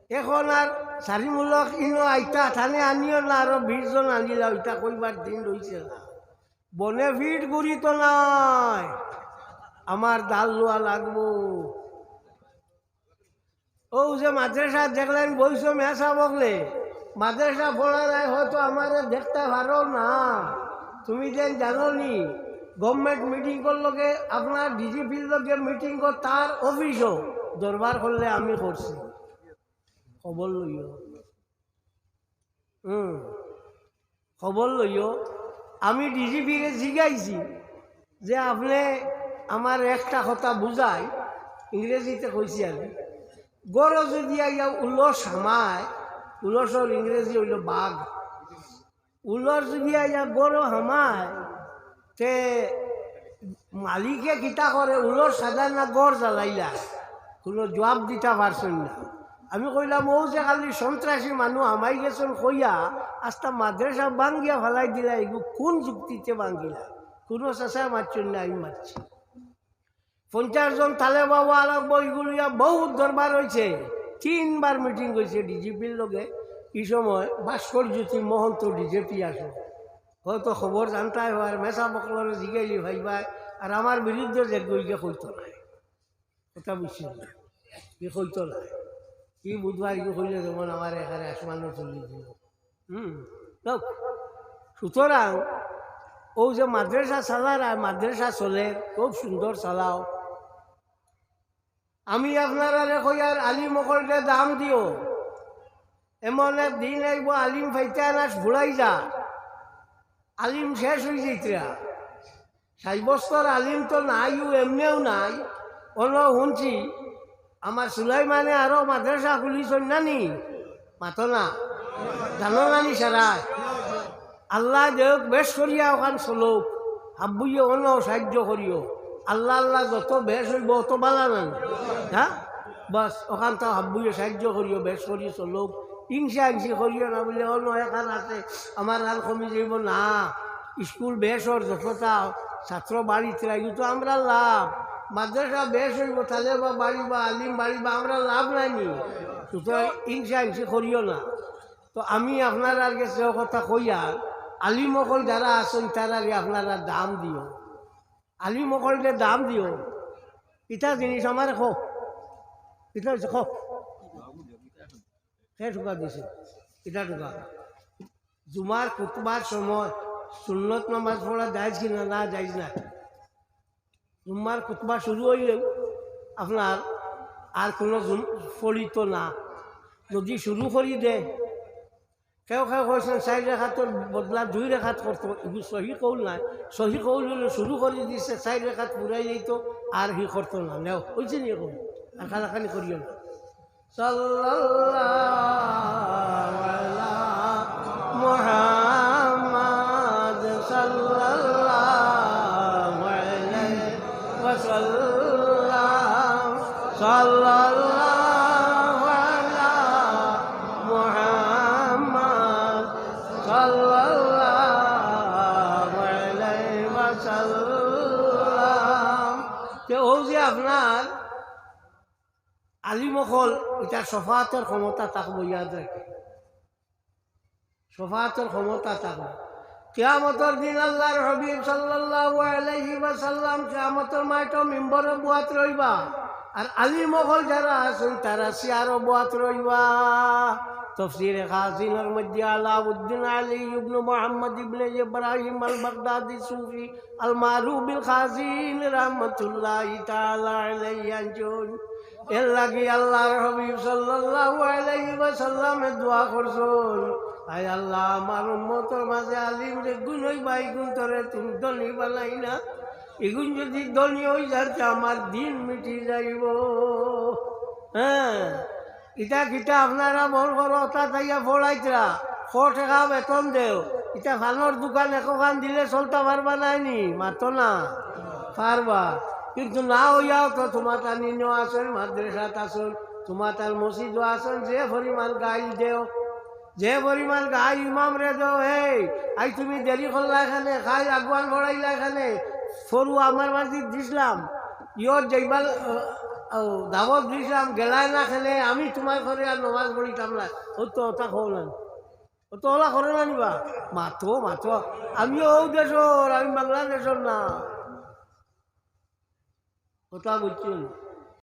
এখন আর চারিমূলক ইনো আইতা থানে আনিও না, আরো 20 জন আনিলা, ওইটা কইবার দিন রয়েছে না। বনে ভিড় করি তো নাই, আমার ডাল লোয়া লাগবো। ও যে মাদ্রাসা দেখলেন বইস মেসা বকলে, মাদ্রাসা পড়া যায় হয়তো আমার দেখতে পারো না। তুমি যেন জানো নি গভর্নমেন্ট মিটিং করলোকে আপনার ডিজিপির লোকে মিটিং কর, তার অফিসও দরবার করলে আমি করছি, খবর লইও। খবর লইও। আমি ডিজিপিকে জিগাইছি যে আপনি আমার একটা কথা বুঝাই, ইংরেজিতে কইছি আমি, গড় যদি আইয়া উলস হামায়, উলসর ইংরেজি হইল বাঘ, উলস যদি আইয়া গড় হামায় তে মালিকে কিতা করে, উলস সাজা না গড় জ্বালাইলা, কোনো জবাব দিতে পারছেন না। আমি কইলাম ও যে খালি সন্ত্রাসী মানুষ আমাই গেছেন কইয়া আস্তা মাদ্রাসা ভাঙ্গিয়া ফেলাই দিলা, এগুলো কোন যুক্তিতে ভাঙ্গিলা? কোনো চেঁচা মারছেন না, আমি মারছি। 50 জন তালে বাবা আরব এগুলিয়া বহুত দরবার হয়েছে, 3 বার মিটিং হয়েছে ডিজিপির লগে। এই সময় ভাস্করজ্যোতি মহন্ত ডিজিপি আসো, হয়তো খবর জানতাই হয়, মেসা বকলরে জিগাইলি ভাই ভাই, আর আমার বিরুদ্ধে যে গইকে কইতো নাই, কথা বুঝছি কি কইতো নাই, কি বুধবার এগুলো কইলে যেমন আমার এখানে আসমানো চলি দিল। সুতরাং ও যে মাদ্রাসা চালারা, মাদ্রাসা চলে খুব সুন্দর চালাও। আমি আপনারা কইয়ার আলিম মকলকে দাম দিও, এমন এক দিন আইব আলিম ফাইতে না ভুলাই যা, আলিম শেষ হয়ে যাইতরা। 60 বছর আলিম তো নাইও, এমনিও নাই। অন্য শুনছি আমার সুলাইমানে আরো মাদ্রাসা খুলিছেন নানি, মাতো না জানো নানি সারা। আল্লাহ দেখ বেশ করিয়া ওখান চলুক, হাব্বুইয়ে অন্য সাহায্য করিও। আল্লাহ আল্লাহ যত বেশ হইব অত বালা নানি, হ্যাঁ বাস ওখান তো হাব্বুইয়ে সাহায্য করিও, বেশ করিয়ে চলুক। হিংসা হিংসি করিও না, বলে অন্য এখান আছে আমার হাল কমি যাইব না। স্কুল বেশর যতটা ছাত্র বাড়িতে লাগি তো আমরা লাভ, মাদ্রাসা বেশ হইব তাহলে বা বাড়ি বা আলিম বাড়ি বা আমরা লাভ নাইনি। সুতরাং হিংসা হিংসি করিও না। তো আমি আপনার কাছে কথা কইয়া, আলিমকল যারা আছেন তারা আপনারা দাম দিও, আলিমকলকে দাম দিও। ইটা জিনিস আমার খো, ইটা খো সে ঢুকা দিছে, এটা ঢুকা। জুমার খুতবার সময় সুন্নত নামাজ পড়া যাইজ কিনা না যাইজ না। জুম্মার খুতবা শুরু হইলেও আপনার আর কোনো ফলিত না, যদি শুরু করি দে। কেউ কেউ কৈছেন 4 রেখাতর বদলা 2 রেখাত করতো, এগুলো সহি কৌল নাই। সহি কৌল হলে শুরু করে দিছে 4 রেখাত পুরাই যেত, আর হি করতো না। নেও হয়েছে নিয়ে কৌল, আর খালাখানি করিও না। সাল্লাল্লাহু আলা মুহাম্মাদ সাল্লাল্লাহু আলাইহি ওয়াসাল্লাম, সাল্লাল্লাহু আলা মুহাম্মাদ সাল্লাল্লাহু আলাইহি ওয়াসাল্লাম। তে ও যে আপনার আলিমকল এটা শফাতের ক্ষমতা থাকবো, ইয়াদ রাখে, শফাতের ক্ষমতা থাকবো। কিয়ামতের দিন আল্লাহর হাবিব সাল্লাল্লাহু আলাইহি ওয়াসাল্লাম কিয়ামতের মাঠে মিম্বরে বুয়াত রইবা, আর আলিমকল যারা আছেন তারা সিয়ারও বুয়াত রইবা। তফসিরে খাজিনের মধ্যে আলাউদ্দিন আলী ইবনে মুহাম্মদ ইবনে ইব্রাহিম আল বাগদাদি সুফি আল মারুফ বিল খাজিন রাহমাতুল্লাহি তাআলা আলাইহি আনজুন, এর লাগি আল্লাহর হাবিব সাল্লাল্লাহু আলাইহি ওয়াসাল্লামে দোয়া করছেন, আয় আল্লাহ আমার উম্মতের মাঝে আলিম যে গুণ হইবা, এই গুণ তোরে তুমি ধনী বানাই না। এগুন যদি ধনী হয়ে যাচ্ছে আমার দিন মিটি যাইব। হ্যাঁ, ইটা কিটা আপনারা মন করো তা তাইয়া পড়াইতরা 100 টাকা বেতন দেও, ইটা ফানোর দোকান একখান দিলে চলতে পারবা নাইনি, মাতো না পারবা। কিন্তু না হইয়াও তো তোমার তার নিনো আসেন, মাদ্রাসাত আসেন, তোমার তার মসজিদও আসেন, যে পরিমাণ গাই দেও, যে পরিমাণ গাই ইমাম রে দেও, হে আই তুমি দেরি করলা এখানে, খাই আগুয়ান ভরাইলা এখানে, সরু আমার মাঝে দিসলাম, ইয়র যাইবার দাবত দিয়েছিলাম গেলায় না খেলে আমি তোমার ঘরে আর নমাজ পড়িতাম না ও তো ওটা খো না ও তো ওলা করে না নিবা মাতো মাতো আমিও ও দেশর আমি বাংলাদেশের না কথা বুঝছি